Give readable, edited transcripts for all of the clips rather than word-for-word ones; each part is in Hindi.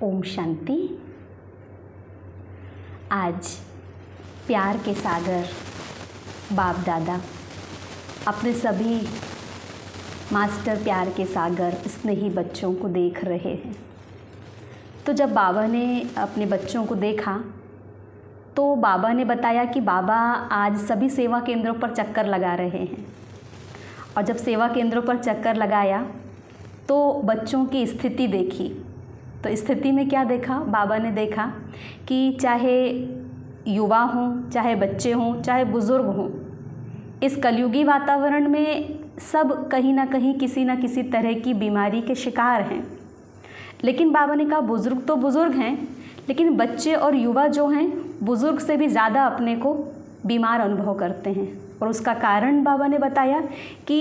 ओम शांति। आज प्यार के सागर बाप दादा अपने सभी मास्टर प्यार के सागर स्नेही बच्चों को देख रहे हैं। तो जब बाबा ने अपने बच्चों को देखा तो बाबा ने बताया कि बाबा आज सभी सेवा केंद्रों पर चक्कर लगा रहे हैं। और जब सेवा केंद्रों पर चक्कर लगाया तो बच्चों की स्थिति देखी। तो स्थिति में क्या देखा? बाबा ने देखा कि चाहे युवा हों, चाहे बच्चे हों, चाहे बुज़ुर्ग हों, इस कलयुगी वातावरण में सब कहीं ना कहीं किसी न किसी तरह की बीमारी के शिकार हैं। लेकिन बाबा ने कहा बुज़ुर्ग तो बुज़ुर्ग हैं, लेकिन बच्चे और युवा जो हैं बुज़ुर्ग से भी ज़्यादा अपने को बीमार अनुभव करते हैं। और उसका कारण बाबा ने बताया कि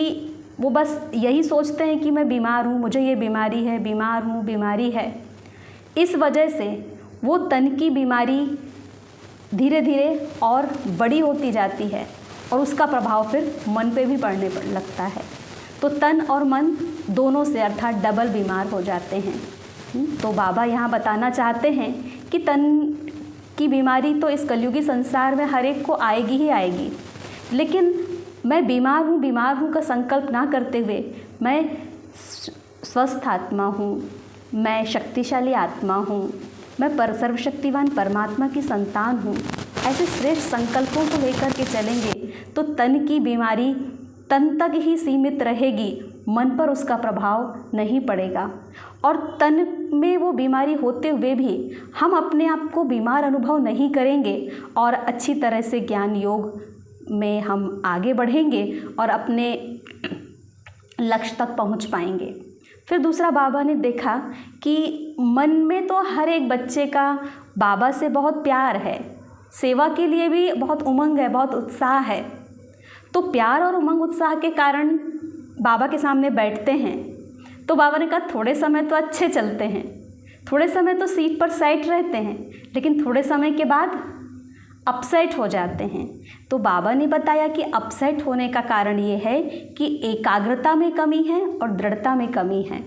वो बस यही सोचते हैं कि मैं बीमार हूँ, मुझे ये बीमारी है, बीमार हूँ, बीमारी है। इस वजह से वो तन की बीमारी धीरे धीरे और बड़ी होती जाती है और उसका प्रभाव फिर मन पे भी पड़ने लगता है। तो तन और मन दोनों से अर्थात डबल बीमार हो जाते हैं। तो बाबा यहाँ बताना चाहते हैं कि तन की बीमारी तो इस कलयुगी संसार में हर एक को आएगी ही आएगी, लेकिन मैं बीमार हूँ का संकल्प ना करते हुए मैं स्वस्थ आत्मा हूँ, मैं शक्तिशाली आत्मा हूँ, मैं सर्वशक्तिवान परमात्मा की संतान हूँ, ऐसे श्रेष्ठ संकल्पों को लेकर के चलेंगे तो तन की बीमारी तन तक ही सीमित रहेगी, मन पर उसका प्रभाव नहीं पड़ेगा। और तन में वो बीमारी होते हुए भी हम अपने आप को बीमार अनुभव नहीं करेंगे और अच्छी तरह से ज्ञान योग में हम आगे बढ़ेंगे और अपने लक्ष्य तक पहुंच पाएंगे। फिर दूसरा बाबा ने देखा कि मन में तो हर एक बच्चे का बाबा से बहुत प्यार है, सेवा के लिए भी बहुत उमंग है, बहुत उत्साह है। तो प्यार और उमंग उत्साह के कारण बाबा के सामने बैठते हैं। तो बाबा ने कहा थोड़े समय तो अच्छे चलते हैं, थोड़े समय तो सीट पर सेट रहते हैं, लेकिन थोड़े समय के बाद अपसेट हो जाते हैं। तो बाबा ने बताया कि अपसेट होने का कारण ये है कि एकाग्रता में कमी है और दृढ़ता में कमी है।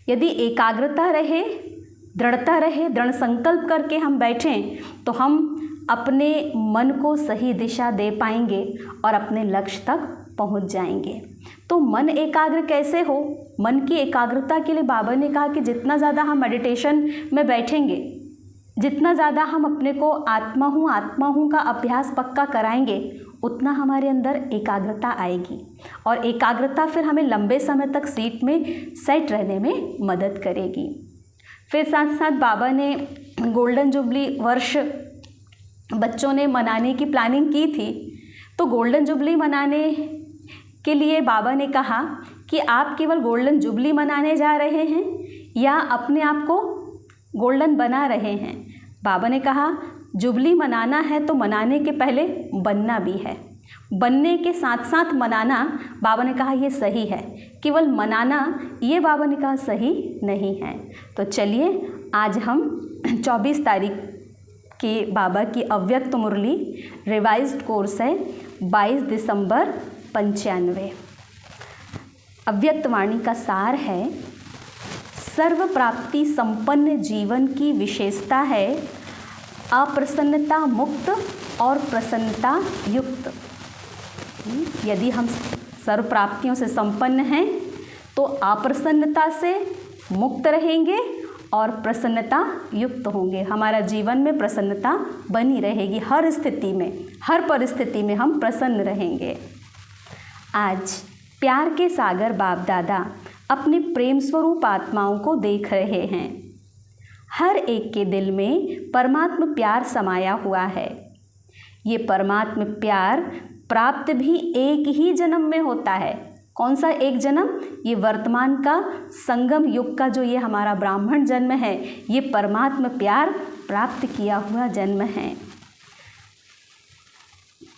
यदि एकाग्रता रहे, दृढ़ता रहे, दृढ़ संकल्प करके हम बैठें तो हम अपने मन को सही दिशा दे पाएंगे और अपने लक्ष्य तक पहुंच जाएंगे। तो मन एकाग्र कैसे हो? मन की एकाग्रता के लिए बाबा ने कहा कि जितना ज़्यादा हम मेडिटेशन में बैठेंगे, जितना ज़्यादा हम अपने को आत्मा हूँ का अभ्यास पक्का कराएंगे, उतना हमारे अंदर एकाग्रता आएगी और एकाग्रता फिर हमें लंबे समय तक सीट में सेट रहने में मदद करेगी। फिर साथ साथ बाबा ने गोल्डन जुबली वर्ष बच्चों ने मनाने की प्लानिंग की थी। तो गोल्डन जुबली मनाने के लिए बाबा ने कहा कि आप केवल गोल्डन जुबली मनाने जा रहे हैं या अपने आप को गोल्डन बना रहे हैं। बाबा ने कहा जुबली मनाना है तो मनाने के पहले बनना भी है, बनने के साथ साथ मनाना बाबा ने कहा ये सही है, केवल मनाना ये बाबा ने कहा सही नहीं है। तो चलिए आज हम 24 तारीख की बाबा की अव्यक्त मुरली रिवाइज्ड कोर्स है 22 दिसंबर 95। अव्यक्त वाणी का सार है, सर्व प्राप्ति संपन्न जीवन की विशेषता है अप्रसन्नता मुक्त और प्रसन्नता युक्त। यदि हम सर्व प्राप्तियों से संपन्न हैं तो अप्रसन्नता से मुक्त रहेंगे और प्रसन्नता युक्त होंगे। हमारा जीवन में प्रसन्नता बनी रहेगी, हर स्थिति में, हर परिस्थिति में हम प्रसन्न रहेंगे। आज प्यार के सागर बाप दादा अपने प्रेम स्वरूप आत्माओं को देख रहे हैं। हर एक के दिल में परमात्म प्यार समाया हुआ है। ये परमात्म प्यार प्राप्त भी एक ही जन्म में होता है। कौन सा एक जन्म? ये वर्तमान का संगम युग का जो ये हमारा ब्राह्मण जन्म है, ये परमात्म प्यार प्राप्त किया हुआ जन्म है।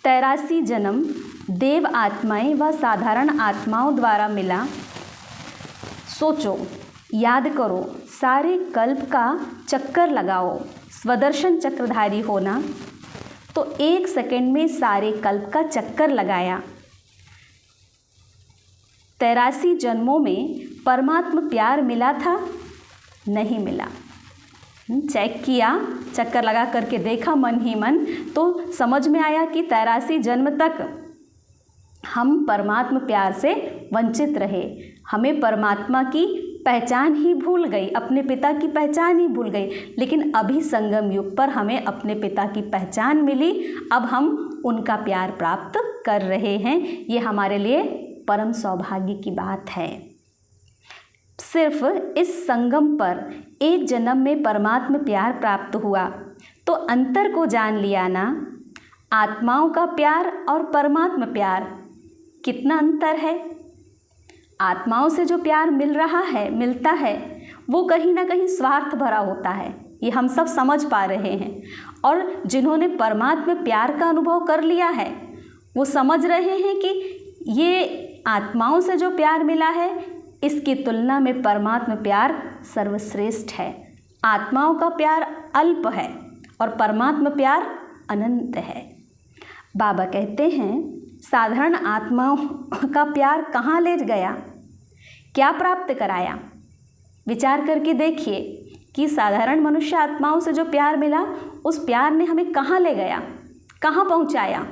83 जन्म देव आत्माएं व साधारण आत्माओं द्वारा मिला। सोचो, याद करो, सारे कल्प का चक्कर लगाओ। स्वदर्शन चक्रधारी होना तो 1 सेकंड में सारे कल्प का चक्कर लगाया। 83 जन्मों में परमात्म प्यार मिला था? नहीं मिला। चेक किया, चक्कर लगा करके देखा मन ही मन, तो समझ में आया कि 83 जन्म तक हम परमात्मा प्यार से वंचित रहे। हमें परमात्मा की पहचान ही भूल गई, अपने पिता की पहचान ही भूल गई। लेकिन अभी संगम युग पर हमें अपने पिता की पहचान मिली, अब हम उनका प्यार प्राप्त कर रहे हैं। ये हमारे लिए परम सौभाग्य की बात है। सिर्फ इस संगम पर एक जन्म में परमात्मा प्यार प्राप्त हुआ तो अंतर को जान लिया ना। आत्माओं का प्यार और परमात्मा प्यार कितना अंतर है। आत्माओं से जो प्यार मिलता है वो कहीं ना कहीं स्वार्थ भरा होता है, ये हम सब समझ पा रहे हैं। और जिन्होंने परमात्मा प्यार का अनुभव कर लिया है वो समझ रहे हैं कि ये आत्माओं से जो प्यार मिला है इसकी तुलना में परमात्मा प्यार सर्वश्रेष्ठ है। आत्माओं का प्यार अल्प है और परमात्मा प्यार अनंत है। बाबा कहते हैं साधारण आत्माओं का प्यार कहाँ ले गया, क्या प्राप्त कराया। विचार करके देखिए कि साधारण मनुष्य आत्माओं से जो प्यार मिला उस प्यार ने हमें कहाँ ले गया, कहाँ पहुँचाया।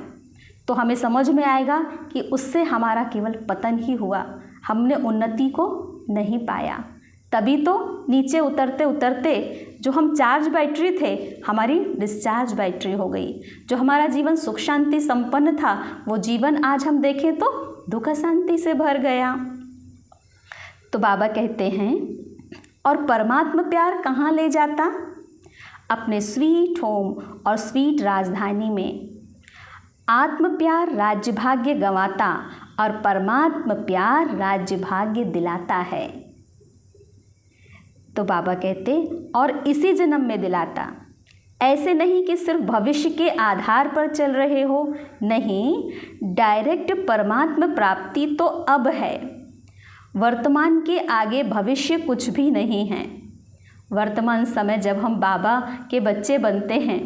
तो हमें समझ में आएगा कि उससे हमारा केवल पतन ही हुआ, हमने उन्नति को नहीं पाया। तभी तो नीचे उतरते उतरते जो हम चार्ज बैटरी थे हमारी डिस्चार्ज बैटरी हो गई। जो हमारा जीवन सुख शांति संपन्न था वो जीवन आज हम देखें तो दुख शांति से भर गया। तो बाबा कहते हैं और परमात्मा प्यार कहाँ ले जाता, अपने स्वीट होम और स्वीट राजधानी में। आत्म प्यार राज्य भाग्य गंवाता और परमात्मा प्यार राज्य भाग्य दिलाता है। तो बाबा कहते और इसी जन्म में दिलाता, ऐसे नहीं कि सिर्फ भविष्य के आधार पर चल रहे हो, नहीं, डायरेक्ट परमात्मा प्राप्ति तो अब है। वर्तमान के आगे भविष्य कुछ भी नहीं है। वर्तमान समय जब हम बाबा के बच्चे बनते हैं,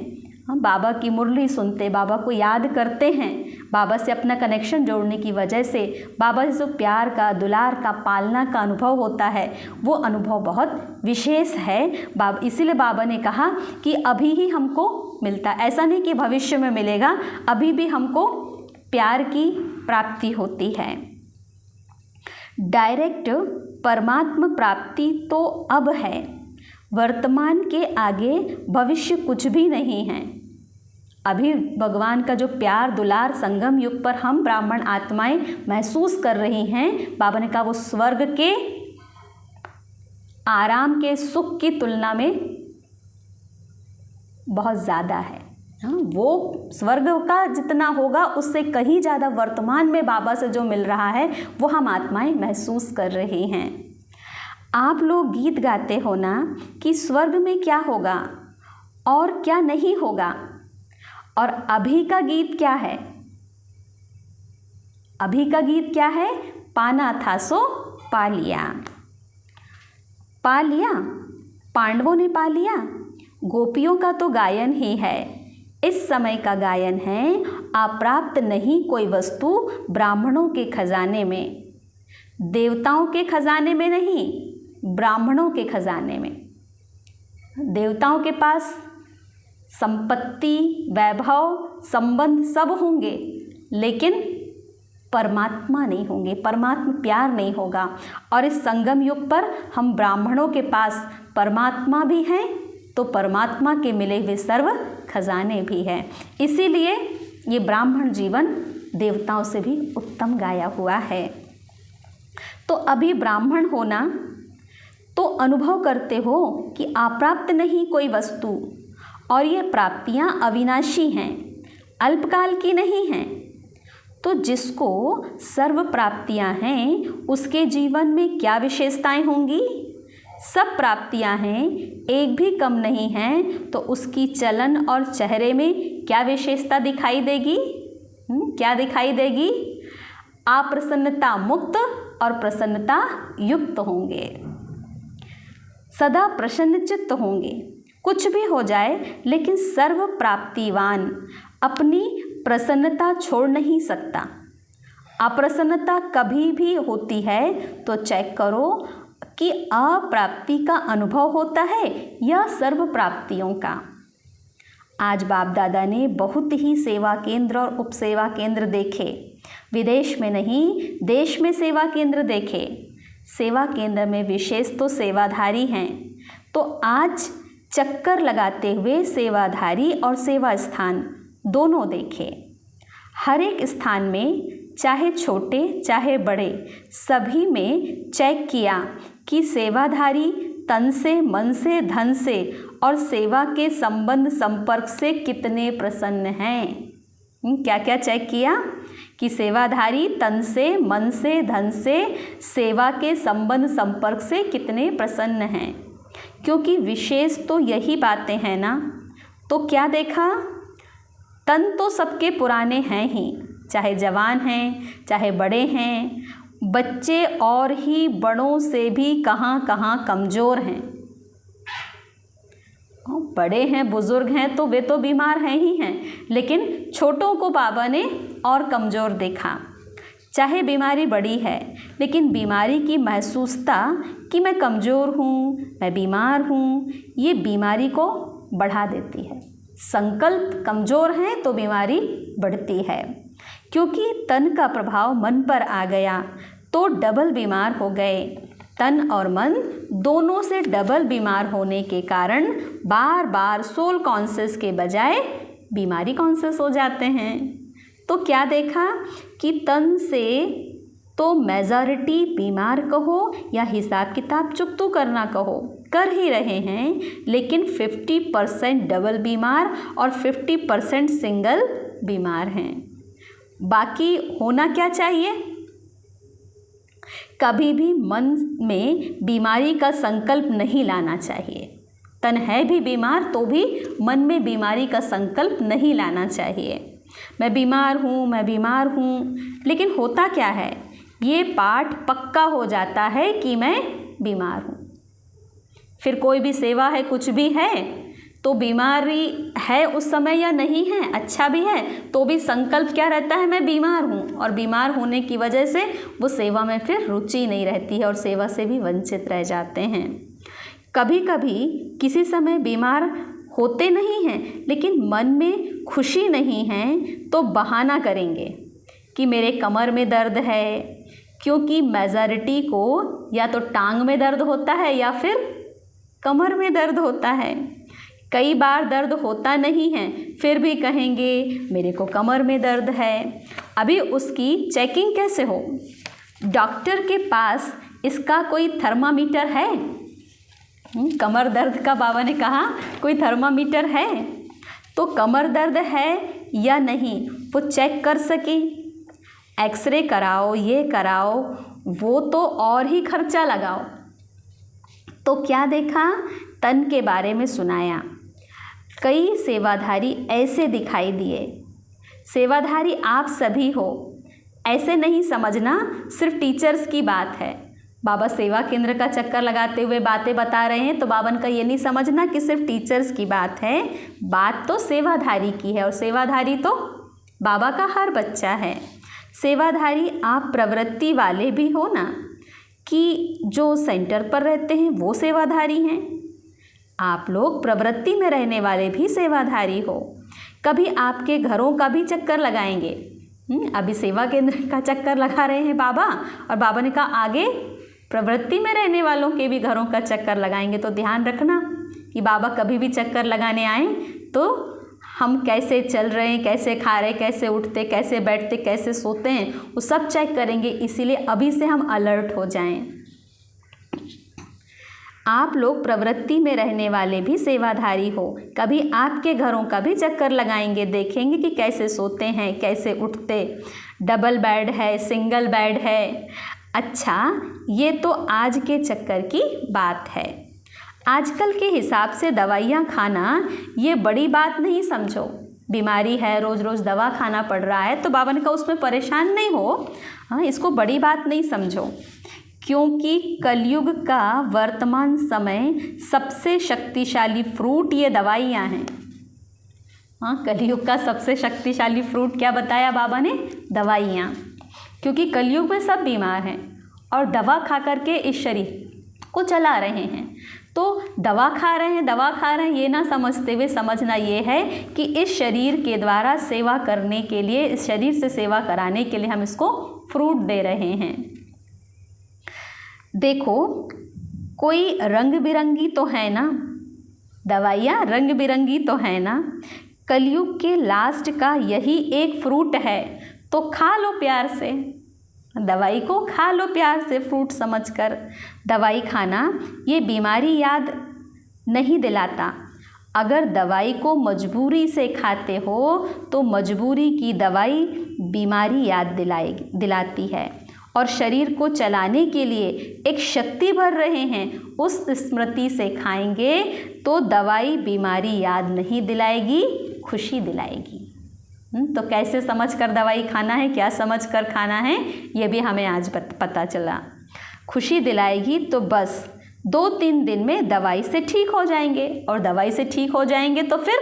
हम बाबा की मुरली सुनते, बाबा को याद करते हैं, बाबा से अपना कनेक्शन जोड़ने की वजह से बाबा से जो प्यार का, दुलार का, पालना का अनुभव होता है वो अनुभव बहुत विशेष है। इसीलिए बाबा ने कहा कि अभी ही हमको मिलता, ऐसा नहीं कि भविष्य में मिलेगा, अभी भी हमको प्यार की प्राप्ति होती है। डायरेक्ट परमात्मा प्राप्ति तो अब है, वर्तमान के आगे भविष्य कुछ भी नहीं है। अभी भगवान का जो प्यार दुलार संगम युग पर हम ब्राह्मण आत्माएं महसूस कर रही हैं, बाबा ने कहा वो स्वर्ग के आराम के सुख की तुलना में बहुत ज़्यादा है। वो स्वर्ग का जितना होगा उससे कहीं ज़्यादा वर्तमान में बाबा से जो मिल रहा है वो हम आत्माएं महसूस कर रही हैं। आप लोग गीत गाते हो ना कि स्वर्ग में क्या होगा और क्या नहीं होगा, और अभी का गीत क्या है? अभी का गीत क्या है? पाना था सो पा लिया। पा लिया, पांडवों ने पा लिया। गोपियों का तो गायन ही है, इस समय का गायन है, अप्राप्त नहीं कोई वस्तु ब्राह्मणों के खजाने में। देवताओं के खजाने में नहीं, ब्राह्मणों के खजाने में। देवताओं के पास संपत्ति, वैभव, संबंध सब होंगे, लेकिन परमात्मा नहीं होंगे, परमात्मा प्यार नहीं होगा। और इस संगम युग पर हम ब्राह्मणों के पास परमात्मा भी हैं तो परमात्मा के मिले हुए सर्व खजाने भी हैं। इसीलिए ये ब्राह्मण जीवन देवताओं से भी उत्तम गाया हुआ है। तो अभी ब्राह्मण होना तो अनुभव करते हो कि अप्राप्त नहीं कोई वस्तु, और ये प्राप्तियां अविनाशी हैं, अल्पकाल की नहीं हैं। तो जिसको सर्व प्राप्तियां हैं उसके जीवन में क्या विशेषताएं होंगी? सब प्राप्तियां हैं, एक भी कम नहीं है, तो उसकी चलन और चेहरे में क्या विशेषता दिखाई देगी? क्या दिखाई देगी? अप्रसन्नता मुक्त और प्रसन्नता युक्त होंगे, सदा प्रसन्न चित्त होंगे। कुछ भी हो जाए लेकिन सर्व प्राप्तिवान अपनी प्रसन्नता छोड़ नहीं सकता। अप्रसन्नता कभी भी होती है तो चेक करो कि अप्राप्ति का अनुभव होता है या सर्व प्राप्तियों का। आज बाप दादा ने बहुत ही सेवा केंद्र और उपसेवा केंद्र देखे, विदेश में नहीं देश में सेवा केंद्र देखे। सेवा केंद्र में विशेष तो सेवाधारी हैं, तो आज चक्कर लगाते हुए सेवाधारी और सेवा स्थान दोनों देखे। हर एक स्थान में चाहे छोटे चाहे बड़े सभी में चेक किया कि सेवाधारी तन से मन से धन से और सेवा के संबंध संपर्क से कितने प्रसन्न हैं। क्या क्या चेक किया कि सेवाधारी तन से मन से धन से सेवा के संबंध संपर्क से कितने प्रसन्न हैं, क्योंकि विशेष तो यही बातें हैं ना। तो क्या देखा, तन तो सबके पुराने हैं ही, चाहे जवान हैं चाहे बड़े हैं, बच्चे और ही बड़ों से भी कहाँ कहाँ कमज़ोर हैं। बड़े हैं बुज़ुर्ग हैं तो वे तो बीमार हैं ही हैं, लेकिन छोटों को बाबा ने और कमज़ोर देखा। चाहे बीमारी बड़ी है, लेकिन बीमारी की महसूसता कि मैं कमज़ोर हूँ, मैं बीमार हूँ, ये बीमारी को बढ़ा देती है। संकल्प कमज़ोर हैं तो बीमारी बढ़ती है, क्योंकि तन का प्रभाव मन पर आ गया तो डबल बीमार हो गए। तन और मन दोनों से डबल बीमार होने के कारण बार बार सोल कॉन्शियस के बजाय बीमारी कॉन्शियस हो जाते हैं। तो क्या देखा कि तन से तो मेजॉरिटी बीमार कहो या हिसाब किताब चुकतू करना कहो कर ही रहे हैं, लेकिन 50% डबल बीमार और 50% सिंगल बीमार हैं। बाकी होना क्या चाहिए, कभी भी मन में बीमारी का संकल्प नहीं लाना चाहिए। तन है भी बीमार तो भी मन में बीमारी का संकल्प नहीं लाना चाहिए। मैं बीमार हूँ, मैं बीमार हूँ, लेकिन होता क्या है, ये पाठ पक्का हो जाता है कि मैं बीमार हूँ। फिर कोई भी सेवा है, कुछ भी है, तो बीमारी है उस समय या नहीं है, अच्छा भी है तो भी संकल्प क्या रहता है, मैं बीमार हूँ। और बीमार होने की वजह से वो सेवा में फिर रुचि नहीं रहती है और सेवा से भी वंचित रह जाते हैं। कभी कभी किसी समय बीमार होते नहीं हैं, लेकिन मन में खुशी नहीं है तो बहाना करेंगे कि मेरे कमर में दर्द है, क्योंकि मेजॉरिटी को या तो टांग में दर्द होता है या फिर कमर में दर्द होता है। कई बार दर्द होता नहीं है, फिर भी कहेंगे मेरे को कमर में दर्द है। अभी उसकी चेकिंग कैसे हो, डॉक्टर के पास इसका कोई थर्मामीटर है? कमर दर्द का बाबा ने कहा कोई थर्मामीटर है, तो कमर दर्द है या नहीं वो चेक कर सके। एक्सरे कराओ, ये कराओ, वो तो और ही खर्चा लगाओ। तो क्या देखा, तन के बारे में सुनाया। कई सेवाधारी ऐसे दिखाई दिए। सेवाधारी आप सभी हो, ऐसे नहीं समझना सिर्फ टीचर्स की बात है। बाबा सेवा केंद्र का चक्कर लगाते हुए बातें बता रहे हैं, तो बाबन का ये नहीं समझना कि सिर्फ टीचर्स की बात है। बात तो सेवाधारी की है, और सेवाधारी तो बाबा का हर बच्चा है। सेवाधारी आप प्रवृत्ति वाले भी हो ना, कि जो सेंटर पर रहते हैं वो सेवाधारी हैं। आप लोग प्रवृत्ति में रहने वाले भी सेवाधारी हो। कभी आपके घरों का भी चक्कर लगाएंगे। अभी सेवा केंद्र का चक्कर लगा रहे हैं बाबा, और बाबा ने कहा आगे प्रवृत्ति में रहने वालों के भी घरों का चक्कर लगाएंगे। तो ध्यान रखना कि बाबा कभी भी चक्कर लगाने आए तो हम कैसे चल रहे हैं, कैसे खा रहे, कैसे उठते, कैसे बैठते, कैसे सोते हैं, वो सब चेक करेंगे। इसीलिए अभी से हम अलर्ट हो जाएं। आप लोग प्रवृत्ति में रहने वाले भी सेवाधारी हो। कभी आपके घरों का भी चक्कर लगाएंगे, देखेंगे कि कैसे सोते हैं, कैसे उठते, डबल बेड है, सिंगल बेड है। अच्छा, ये तो आज के चक्कर की बात है। आजकल के हिसाब से दवाइयाँ खाना ये बड़ी बात नहीं समझो। बीमारी है, रोज़ रोज़ दवा खाना पड़ रहा है, तो बाबा ने कहा उसमें परेशान नहीं हो। हाँ, इसको बड़ी बात नहीं समझो, क्योंकि कलयुग का वर्तमान समय सबसे शक्तिशाली फ्रूट ये दवाइयाँ हैं। हाँ, कलयुग का सबसे शक्तिशाली फ्रूट क्या बताया बाबा ने? दवाइयाँ। क्योंकि कलयुग में सब बीमार हैं और दवा खा करके इस शरीर को चला रहे हैं। तो दवा खा रहे हैं ये ना समझते हुए समझना ये है कि इस शरीर के द्वारा सेवा करने के लिए, इस शरीर से सेवा कराने के लिए हम इसको फ्रूट दे रहे हैं। देखो कोई रंग बिरंगी तो है ना, दवाइयाँ रंग बिरंगी तो है ना, कलयुग के लास्ट का यही एक फ्रूट है, तो खा लो प्यार से, दवाई को खा लो प्यार से फ्रूट समझकर। दवाई खाना ये बीमारी याद नहीं दिलाता। अगर दवाई को मजबूरी से खाते हो तो मजबूरी की दवाई बीमारी याद दिलाती है, और शरीर को चलाने के लिए एक शक्ति भर रहे हैं, उस स्मृति से खाएंगे तो दवाई बीमारी याद नहीं दिलाएगी, खुशी दिलाएगी। तो कैसे समझकर दवाई खाना है, क्या समझकर खाना है, ये भी हमें आज पता चला। खुशी दिलाएगी तो बस 2-3 दिन में दवाई से ठीक हो जाएंगे, और दवाई से ठीक हो जाएंगे तो फिर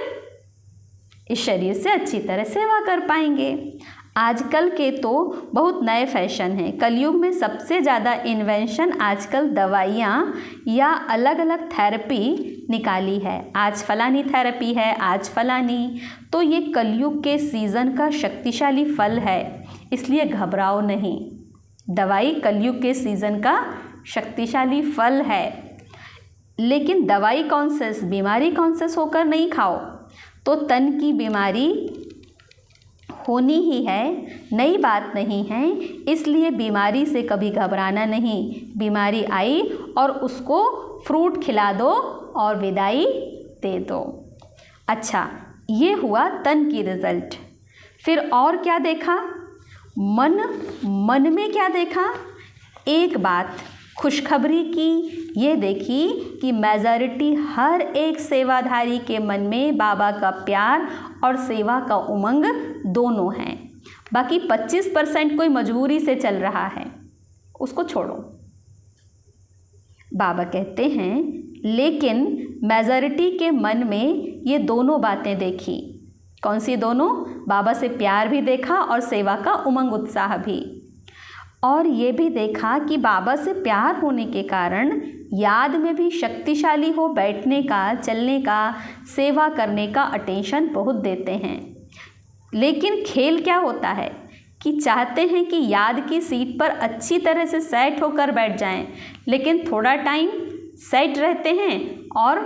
इस शरीर से अच्छी तरह सेवा कर पाएंगे। आजकल के तो बहुत नए फैशन हैं। कलयुग में सबसे ज़्यादा इन्वेंशन आजकल दवाइयाँ या अलग अलग थेरेपी निकाली है। आज फलानी थेरेपी है, आज फलानी। तो ये कलयुग के सीज़न का शक्तिशाली फल है, इसलिए घबराओ नहीं। दवाई कलयुग के सीज़न का शक्तिशाली फल है, लेकिन दवाई कॉन्शियस, बीमारी कॉन्शियस होकर नहीं खाओ। तो तन की बीमारी होनी ही है, नई बात नहीं है, इसलिए बीमारी से कभी घबराना नहीं। बीमारी आई और उसको फ्रूट खिला दो और विदाई दे दो। अच्छा, ये हुआ तन की रिजल्ट। फिर और क्या देखा? मन में क्या देखा? एक बात खुशखबरी की ये देखी कि मेजॉरिटी हर एक सेवाधारी के मन में बाबा का प्यार और सेवा का उमंग दोनों हैं। बाकी 25% कोई मजबूरी से चल रहा है, उसको छोड़ो। बाबा कहते हैं लेकिन मेजॉरिटी के मन में ये दोनों बातें देखी। कौन सी दोनों? बाबा से प्यार भी देखा और सेवा का उमंग उत्साह भी। और ये भी देखा कि बाबा से प्यार होने के कारण याद में भी शक्तिशाली हो, बैठने का, चलने का, सेवा करने का अटेंशन बहुत देते हैं। लेकिन खेल क्या होता है कि चाहते हैं कि याद की सीट पर अच्छी तरह से सेट होकर बैठ जाएं, लेकिन थोड़ा टाइम सेट रहते हैं और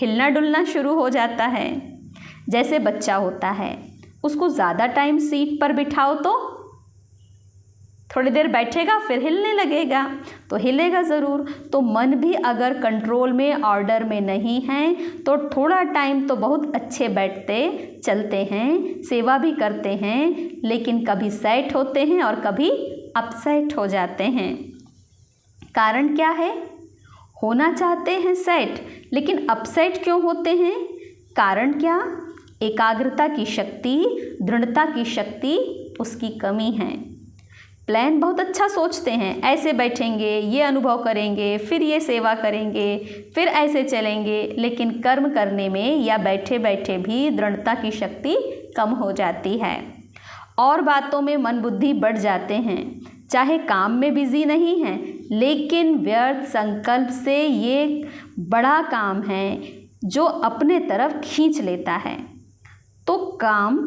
हिलना डुलना शुरू हो जाता है। जैसे बच्चा होता है, उसको ज़्यादा टाइम सीट पर बिठाओ तो थोड़ी देर बैठेगा, फिर हिलने लगेगा, तो हिलेगा ज़रूर। तो मन भी अगर कंट्रोल में, ऑर्डर में नहीं है तो थोड़ा टाइम तो बहुत अच्छे बैठते चलते हैं, सेवा भी करते हैं, लेकिन कभी सेट होते हैं और कभी अपसेट हो जाते हैं। कारण क्या है? होना चाहते हैं सेट, लेकिन अपसेट क्यों होते हैं? कारण क्या? एकाग्रता की शक्ति, दृढ़ता की शक्ति उसकी कमी है। प्लान बहुत अच्छा सोचते हैं, ऐसे बैठेंगे, ये अनुभव करेंगे, फिर ये सेवा करेंगे, फिर ऐसे चलेंगे, लेकिन कर्म करने में या बैठे बैठे भी दृढ़ता की शक्ति कम हो जाती है और बातों में मन बुद्धि बढ़ जाते हैं। चाहे काम में बिजी नहीं हैं, लेकिन व्यर्थ संकल्प से ये बड़ा काम है जो अपने तरफ खींच लेता है। तो काम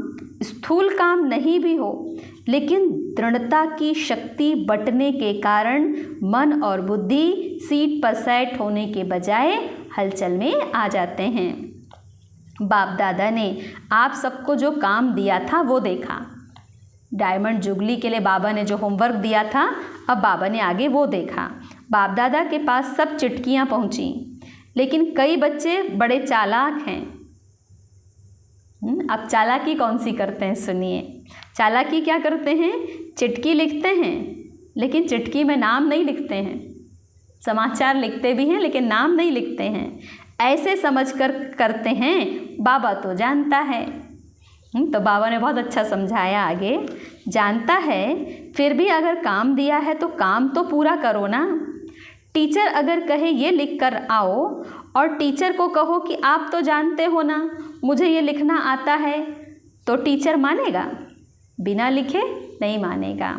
स्थूल काम नहीं भी हो, लेकिन दृढ़ता की शक्ति बटने के कारण मन और बुद्धि सीट पर सेट होने के बजाय हलचल में आ जाते हैं। बाप दादा ने आप सबको जो काम दिया था वो देखा। डायमंड जुबली के लिए बाबा ने जो होमवर्क दिया था, अब बाबा ने आगे वो देखा। बाप दादा के पास सब चिट्ठियाँ पहुँची, लेकिन कई बच्चे बड़े चालाक हैं। अब चालाकी कौन सी करते हैं सुनिए। चालाकी क्या करते हैं? चिट्ठी लिखते हैं, लेकिन चिट्ठी में नाम नहीं लिखते हैं। समाचार लिखते भी हैं, लेकिन नाम नहीं लिखते हैं। ऐसे समझकर करते हैं, बाबा तो जानता है। तो बाबा ने बहुत अच्छा समझाया आगे। जानता है, फिर भी अगर काम दिया है तो काम तो पूरा करो ना। टीचर अगर कहे ये लिख कर आओ, और टीचर को कहो कि आप तो जानते हो ना मुझे ये लिखना आता है, तो टीचर मानेगा? बिना लिखे नहीं मानेगा।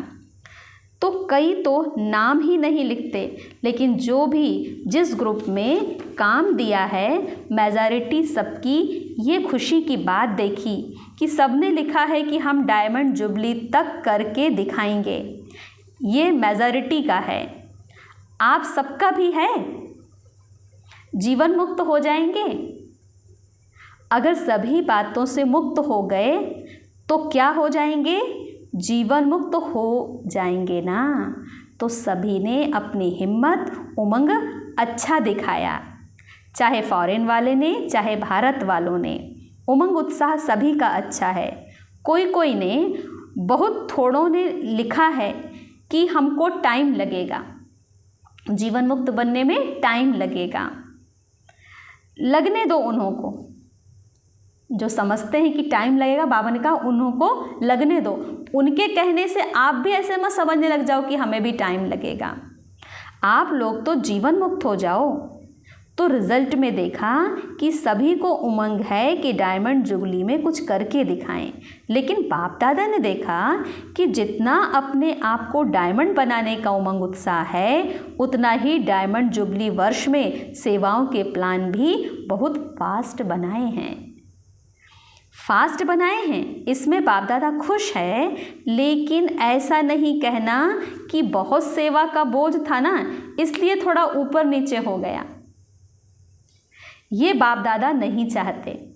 तो कई तो नाम ही नहीं लिखते, लेकिन जो भी जिस ग्रुप में काम दिया है मेजॉरिटी सबकी ये खुशी की बात देखी कि सबने लिखा है कि हम डायमंड जुबली तक करके दिखाएंगे। ये मेजॉरिटी का है, आप सबका भी है। जीवन मुक्त हो जाएंगे। अगर सभी बातों से मुक्त हो गए तो क्या हो जाएंगे? जीवन मुक्त हो जाएंगे ना। तो सभी ने अपनी हिम्मत उमंग अच्छा दिखाया, चाहे फॉरेन वाले ने चाहे भारत वालों ने। उमंग उत्साह सभी का अच्छा है। कोई ने, बहुत थोड़ों ने लिखा है कि हमको टाइम लगेगा, जीवन मुक्त बनने में टाइम लगेगा। लगने दो उन्हों को, जो समझते हैं कि टाइम लगेगा, बाबा ने कहा उन्हों को लगने दो। उनके कहने से आप भी ऐसे मत समझने लग जाओ कि हमें भी टाइम लगेगा। आप लोग तो जीवन मुक्त हो जाओ। तो रिजल्ट में देखा कि सभी को उमंग है कि डायमंड जुबली में कुछ करके दिखाएं, लेकिन बाप दादा ने देखा कि जितना अपने आप को डायमंड बनाने का उमंग उत्साह है, उतना ही डायमंड जुबली वर्ष में सेवाओं के प्लान भी बहुत फास्ट बनाए हैं। इसमें बाप दादा खुश है, लेकिन ऐसा नहीं कहना कि बहुत सेवा का बोझ था ना इसलिए थोड़ा ऊपर नीचे हो गया। ये बाप दादा नहीं चाहते।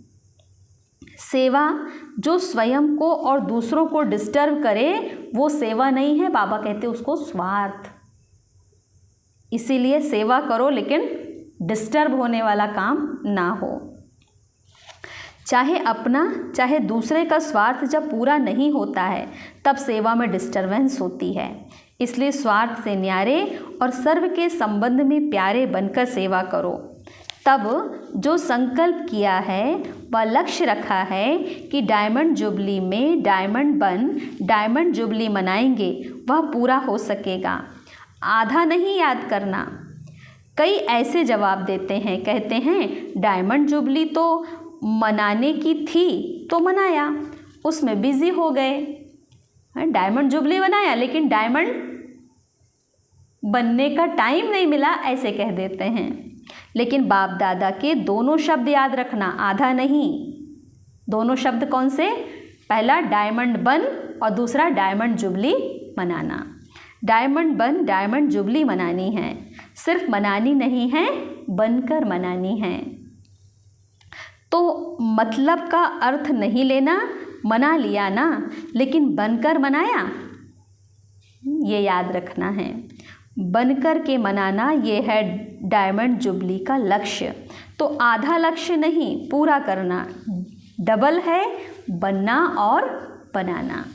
सेवा जो स्वयं को और दूसरों को डिस्टर्ब करे वो सेवा नहीं है, बाबा कहते उसको स्वार्थ। इसीलिए सेवा करो लेकिन डिस्टर्ब होने वाला काम ना हो। चाहे अपना चाहे दूसरे का स्वार्थ जब पूरा नहीं होता है तब सेवा में डिस्टर्बेंस होती है। इसलिए स्वार्थ से न्यारे और सर्व के संबंध में प्यारे बनकर सेवा करो। तब जो संकल्प किया है वह लक्ष्य रखा है कि डायमंड जुबली में डायमंड जुबली मनाएंगे, वह पूरा हो सकेगा। आधा नहीं याद करना। कई ऐसे जवाब देते हैं, कहते हैं डायमंड जुबली तो मनाने की थी तो मनाया, उसमें बिजी हो गए। डायमंड जुबली बनाया लेकिन डायमंड बनने का टाइम नहीं मिला, ऐसे कह देते हैं। लेकिन बाप दादा के दोनों शब्द याद रखना, आधा नहीं। दोनों शब्द कौन से? पहला डायमंड बन और दूसरा डायमंड जुबली मनाना। डायमंड बन डायमंड जुबली मनानी है, सिर्फ मनानी नहीं है, बनकर मनानी है। तो मतलब का अर्थ नहीं लेना, मना लिया ना लेकिन बनकर मनाया, ये याद रखना है। बनकर के मनाना ये है डायमंड जुबली का लक्ष्य। तो आधा लक्ष्य नहीं, पूरा करना। डबल है बनना और बनाना।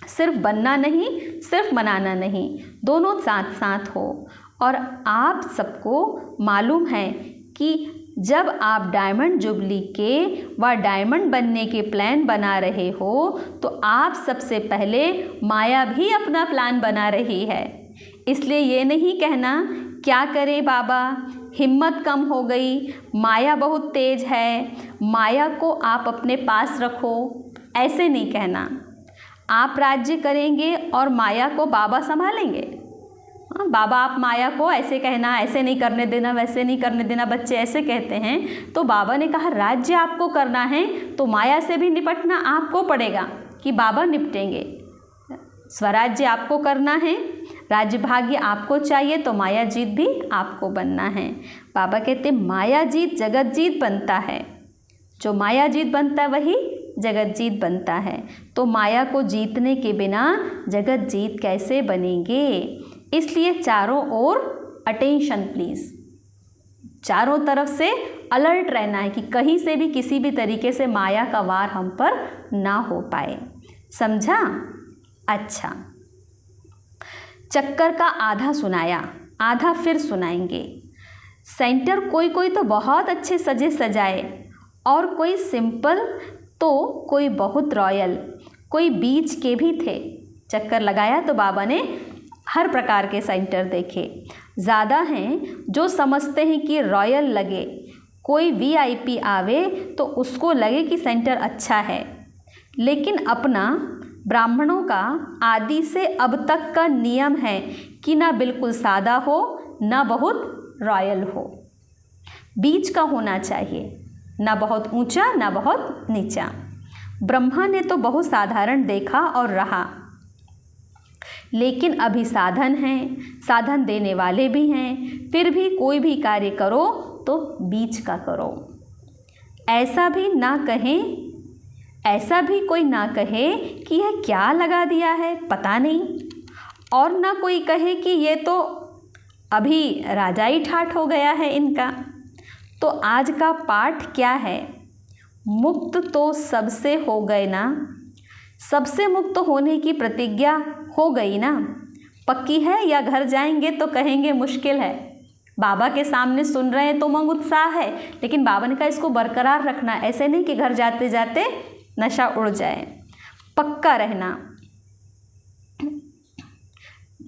सिर्फ बनना नहीं, सिर्फ मनाना नहीं, दोनों साथ साथ हो। और आप सबको मालूम है कि जब आप डायमंड जुबली के व डायमंड बनने के प्लान बना रहे हो तो आप सबसे पहले माया भी अपना प्लान बना रही है। इसलिए ये नहीं कहना क्या करें बाबा, हिम्मत कम हो गई, माया बहुत तेज है, माया को आप अपने पास रखो, ऐसे नहीं कहना। आप राज्य करेंगे और माया को बाबा संभालेंगे। बाबा आप माया को ऐसे कहना, ऐसे नहीं करने देना, वैसे नहीं करने देना, बच्चे ऐसे कहते हैं। तो बाबा ने कहा राज्य आपको करना है तो माया से भी निपटना आपको पड़ेगा कि बाबा निपटेंगे। स्वराज्य आपको करना है, राज्य भाग्य आपको चाहिए तो माया जीत भी आपको बनना है। बाबा कहते माया जीत जगत जीत बनता है, जो माया जीत बनता है वही जगत जीत बनता है। तो माया को जीतने के बिना जगत जीत कैसे बनेंगे? इसलिए चारों ओर अटेंशन प्लीज़, चारों तरफ से अलर्ट रहना है कि कहीं से भी किसी भी तरीके से माया का वार हम पर ना हो पाए। समझा? अच्छा, चक्कर का आधा सुनाया, आधा फिर सुनाएंगे। सेंटर कोई कोई तो बहुत अच्छे सजे सजाए और कोई सिंपल तो कोई बहुत रॉयल, कोई बीच के भी थे। चक्कर लगाया तो बाबा ने हर प्रकार के सेंटर देखे। ज़्यादा हैं जो समझते हैं कि रॉयल लगे, कोई वीआईपी आवे तो उसको लगे कि सेंटर अच्छा है, लेकिन अपना ब्राह्मणों का आदि से अब तक का नियम है कि ना बिल्कुल सादा हो ना बहुत रॉयल हो, बीच का होना चाहिए, ना बहुत ऊंचा ना बहुत नीचा। ब्रह्मा ने तो बहुत साधारण देखा और रहा, लेकिन अभी साधन हैं, साधन देने वाले भी हैं, फिर भी कोई भी कार्य करो तो बीच का करो। ऐसा भी ना कहें, ऐसा भी कोई ना कहे कि यह क्या लगा दिया है पता नहीं, और ना कोई कहे कि ये तो अभी राजाई ठाठ हो गया है इनका। तो आज का पाठ क्या है? मुक्त तो सबसे हो गए ना, सबसे मुक्त होने की प्रतिज्ञा हो गई ना, पक्की है या घर जाएंगे तो कहेंगे मुश्किल है। बाबा के सामने सुन रहे हैं तो उमंग उत्साह है, लेकिन बाबा ने कहा इसको बरकरार रखना, ऐसे नहीं कि घर जाते जाते नशा उड़ जाए, पक्का रहना।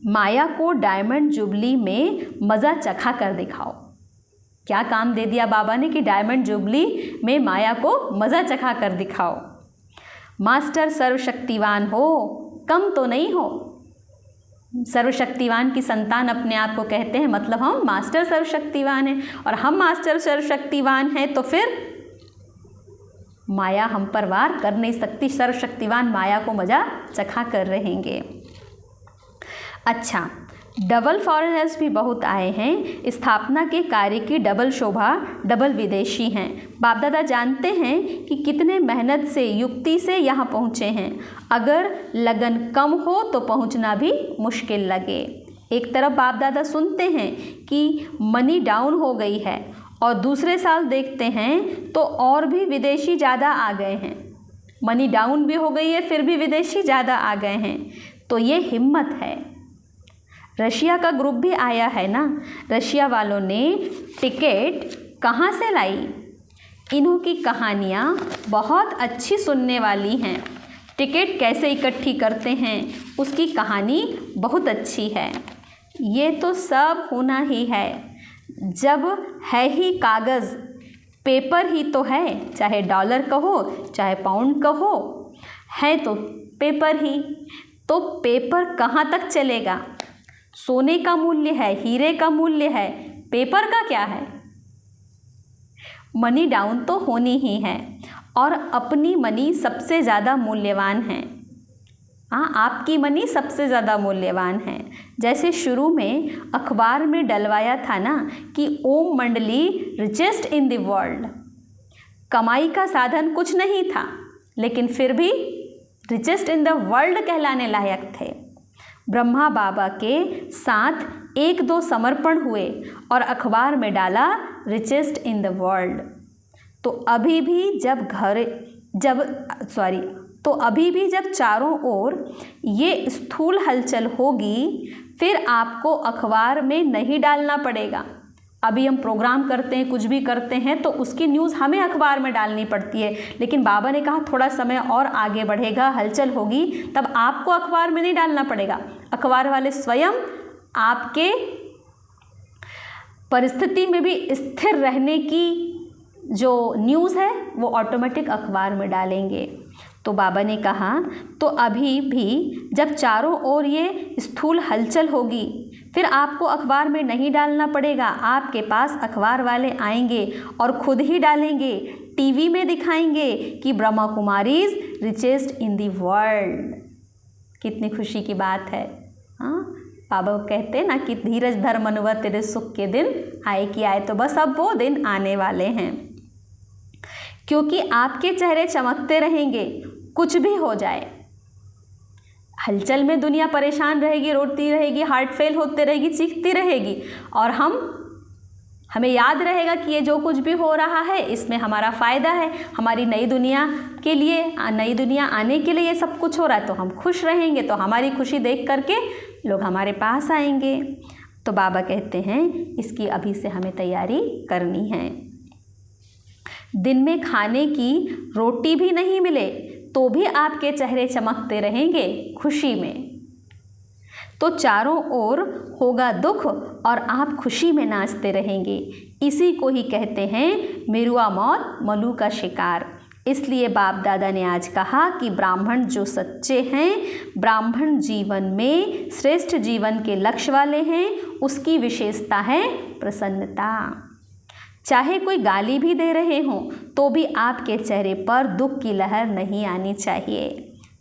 माया को डायमंड जुबली में मज़ा चखा कर दिखाओ। क्या काम दे दिया बाबा ने कि डायमंड जुबली में माया को मज़ा चखा कर दिखाओ। मास्टर सर्वशक्तिवान हो, कम तो नहीं हो। सर्वशक्तिवान की संतान अपने आप को कहते हैं, मतलब हम मास्टर सर्वशक्तिवान हैं, और हम मास्टर सर्वशक्तिवान हैं तो फिर माया हम पर वार कर नहीं सकती। सर्वशक्तिवान माया को मज़ा चखा कर रहेंगे। अच्छा, डबल फॉरेनर्स भी बहुत आए हैं। स्थापना के कार्य की डबल शोभा, डबल विदेशी हैं। बाप दादा जानते हैं कि कितने मेहनत से, युक्ति से यहाँ पहुँचे हैं। अगर लगन कम हो तो पहुँचना भी मुश्किल लगे। एक तरफ बाप दादा सुनते हैं कि मनी डाउन हो गई है, और दूसरे साल देखते हैं तो और भी विदेशी ज़्यादा आ गए हैं। मनी डाउन भी हो गई है, फिर भी विदेशी ज़्यादा आ गए हैं। तो ये हिम्मत है। रशिया का ग्रुप भी आया है ना। रशिया वालों ने टिकट कहाँ से लाई? इन्हों की कहानियाँ बहुत अच्छी सुनने वाली हैं। टिकट कैसे इकट्ठी करते हैं उसकी कहानी बहुत अच्छी है। ये तो सब होना ही है, जब है ही कागज़, पेपर ही तो है, चाहे डॉलर कहो चाहे पाउंड कहो, है तो पेपर ही। तो पेपर कहाँ तक चलेगा? सोने का मूल्य है, हीरे का मूल्य है, पेपर का क्या है? मनी डाउन तो होनी ही है, और अपनी मनी सबसे ज़्यादा मूल्यवान है। हाँ, आपकी मनी सबसे ज़्यादा मूल्यवान है। जैसे शुरू में अखबार में डलवाया था ना कि ओम मंडली रिचेस्ट इन द वर्ल्ड। कमाई का साधन कुछ नहीं था, लेकिन फिर भी रिचेस्ट इन द वर्ल्ड कहलाने लायक थे। ब्रह्मा बाबा के साथ एक दो समर्पण हुए और अखबार में डाला रिचेस्ट इन द वर्ल्ड। तो अभी भी जब चारों ओर ये स्थूल हलचल होगी, फिर आपको अखबार में नहीं डालना पड़ेगा। अभी हम प्रोग्राम करते हैं, कुछ भी करते हैं तो उसकी न्यूज़ हमें अखबार में डालनी पड़ती है, लेकिन बाबा ने कहा थोड़ा समय और आगे बढ़ेगा, हलचल होगी, तब आपको अखबार में नहीं डालना पड़ेगा। अखबार वाले स्वयं आपके परिस्थिति में भी स्थिर रहने की जो न्यूज़ है वो ऑटोमेटिक अखबार में डालेंगे। तो बाबा ने कहा तो अभी भी जब चारों ओर ये स्थूल हलचल होगी, फिर आपको अखबार में नहीं डालना पड़ेगा। आपके पास अखबार वाले आएंगे और खुद ही डालेंगे, टीवी में दिखाएंगे कि Brahma Kumaris richest in the world. कितनी खुशी की बात है। हाँ, बाबा कहते हैं ना कि धीरज धर मनुआ, तेरे सुख के दिन आए कि आए। तो बस अब वो दिन आने वाले हैं, क्योंकि आपके चेहरे चमकते रहेंगे, कुछ भी हो जाए। हलचल में दुनिया परेशान रहेगी, रोती रहेगी, हार्ट फेल होते रहेगी, चीखती रहेगी, और हमें याद रहेगा कि ये जो कुछ भी हो रहा है इसमें हमारा फ़ायदा है, हमारी नई दुनिया के लिए, नई दुनिया आने के लिए ये सब कुछ हो रहा है। तो हम खुश रहेंगे, तो हमारी खुशी देख करके लोग हमारे पास आएंगे। तो बाबा कहते हैं इसकी अभी से हमें तैयारी करनी है। दिन में खाने की रोटी भी नहीं मिले तो भी आपके चेहरे चमकते रहेंगे खुशी में। तो चारों ओर होगा दुख और आप खुशी में नाचते रहेंगे। इसी को ही कहते हैं मेरुआ मौत मलू का शिकार। इसलिए बाप दादा ने आज कहा कि ब्राह्मण जो सच्चे हैं, ब्राह्मण जीवन में श्रेष्ठ जीवन के लक्ष्य वाले हैं, उसकी विशेषता है प्रसन्नता। चाहे कोई गाली भी दे रहे हों तो भी आपके चेहरे पर दुख की लहर नहीं आनी चाहिए।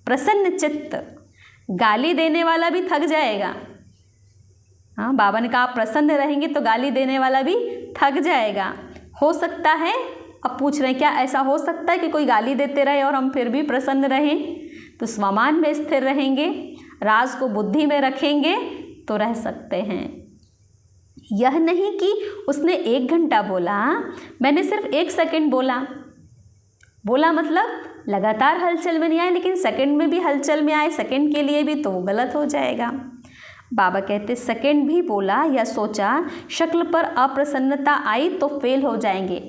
प्रसन्न चित्त। गाली देने वाला भी थक जाएगा। हाँ, बाबा ने कहा आप प्रसन्न रहेंगे तो गाली देने वाला भी थक जाएगा। हो सकता है, अब पूछ रहे हैं क्या ऐसा हो सकता है कि कोई गाली देते रहे और हम फिर भी प्रसन्न रहें? तो स्वमान में स्थिर रहेंगे, राज को बुद्धि में रखेंगे तो रह सकते हैं। यह नहीं कि उसने 1 घंटा बोला, मैंने सिर्फ 1 सेकंड बोला मतलब लगातार हलचल में नहीं आए, लेकिन सेकंड में भी हलचल में आए, सेकंड के लिए भी, तो वो गलत हो जाएगा। बाबा कहते सेकंड भी बोला या सोचा, शक्ल पर अप्रसन्नता आई तो फेल हो जाएंगे।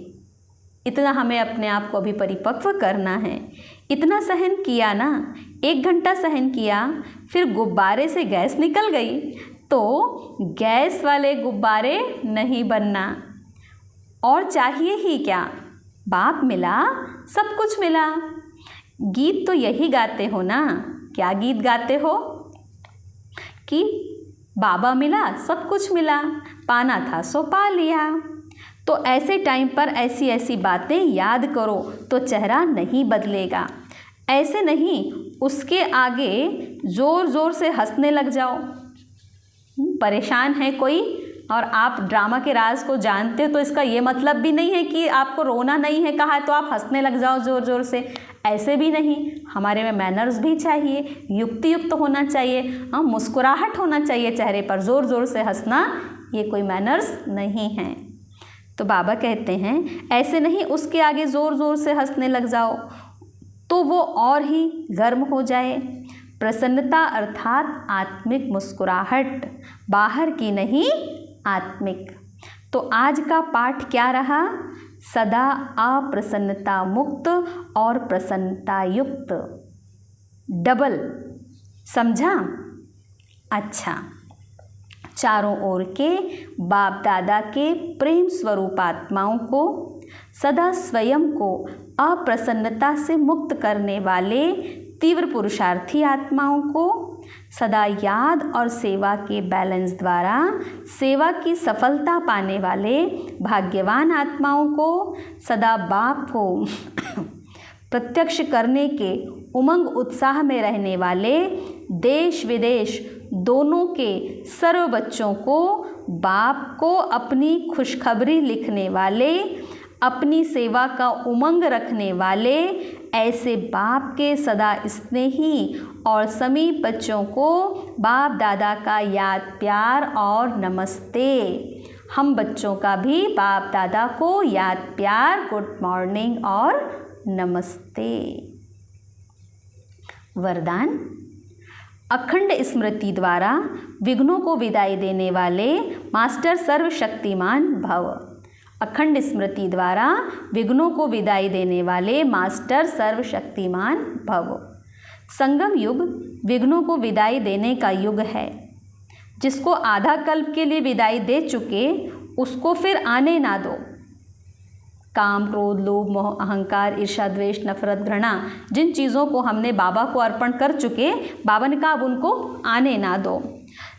इतना हमें अपने आप को अभी परिपक्व करना है। इतना सहन किया ना, 1 घंटा सहन किया, फिर गुब्बारे से गैस निकल गई तो गैस वाले गुब्बारे नहीं बनना। और चाहिए ही क्या? बाप मिला, सब कुछ मिला। गीत तो यही गाते हो ना। क्या गीत गाते हो? कि बाबा मिला, सब कुछ मिला, पाना था सो पा लिया। तो ऐसे टाइम पर ऐसी ऐसी बातें याद करो तो चेहरा नहीं बदलेगा। ऐसे नहीं उसके आगे ज़ोर ज़ोर से हंसने लग जाओ। परेशान है कोई और आप ड्रामा के राज को जानते हो तो इसका ये मतलब भी नहीं है कि आपको रोना नहीं है कहा है तो आप हंसने लग जाओ ज़ोर ज़ोर से। ऐसे भी नहीं, हमारे में मैनर्स भी चाहिए, युक्ति युक्त होना चाहिए। हाँ, मुस्कुराहट होना चाहिए चेहरे पर। ज़ोर ज़ोर से हंसना ये कोई मैनर्स नहीं है। तो बाबा कहते हैं ऐसे नहीं उसके आगे ज़ोर ज़ोर से हंसने लग जाओ तो वो और ही गर्म हो जाए। प्रसन्नता अर्थात आत्मिक मुस्कुराहट, बाहर की नहीं, आत्मिक। तो आज का पाठ क्या रहा? सदा अप्रसन्नता मुक्त और प्रसन्नता युक्त। डबल समझा? अच्छा, चारों ओर के बाप दादा के प्रेम स्वरूप आत्माओं को, सदा स्वयं को अप्रसन्नता से मुक्त करने वाले तीव्र पुरुषार्थी आत्माओं को, सदा याद और सेवा के बैलेंस द्वारा सेवा की सफलता पाने वाले भाग्यवान आत्माओं को, सदा बाप को प्रत्यक्ष करने के उमंग उत्साह में रहने वाले देश विदेश दोनों के सर्व बच्चों को, बाप को अपनी खुशखबरी लिखने वाले, अपनी सेवा का उमंग रखने वाले ऐसे बाप के सदा स्नेही और समीप बच्चों को बाप दादा का याद प्यार और नमस्ते। हम बच्चों का भी बाप दादा को याद प्यार, गुड मॉर्निंग और नमस्ते। वरदान। अखंड स्मृति द्वारा विघ्नों को विदाई देने वाले मास्टर सर्वशक्तिमान भव। अखंड स्मृति द्वारा विघ्नों को विदाई देने वाले मास्टर सर्वशक्तिमान भव। संगम युग विघ्नों को विदाई देने का युग है। जिसको आधा कल्प के लिए विदाई दे चुके उसको फिर आने ना दो। काम, क्रोध, लोभ, मोह, अहंकार, ईर्ष्या, द्वेष, नफरत, घृणा, जिन चीज़ों को हमने बाबा को अर्पण कर चुके, बाबा ने कहा अब उनको आने ना दो।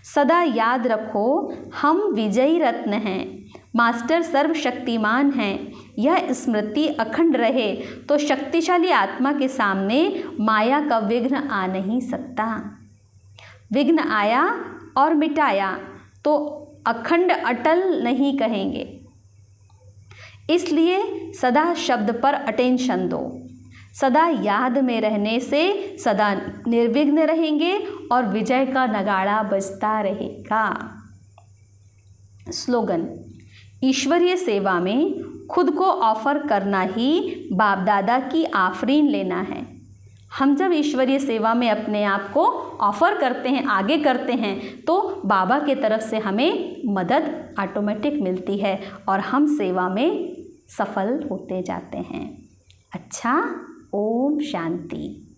सदा याद रखो हम विजयी रत्न हैं, मास्टर सर्वशक्तिमान हैं। यह स्मृति अखंड रहे तो शक्तिशाली आत्मा के सामने माया का विघ्न आ नहीं सकता। विघ्न आया और मिटाया तो अखंड अटल नहीं कहेंगे। इसलिए सदा शब्द पर अटेंशन दो। सदा याद में रहने से सदा निर्विघ्न रहेंगे और विजय का नगाड़ा बजता रहेगा। स्लोगन। ईश्वरीय सेवा में खुद को ऑफर करना ही बाप दादा की आफरीन लेना है। हम जब ईश्वरीय सेवा में अपने आप को ऑफर करते हैं, आगे करते हैं, तो बाबा के तरफ से हमें मदद ऑटोमेटिक मिलती है और हम सेवा में सफल होते जाते हैं। अच्छा, ओम शांति।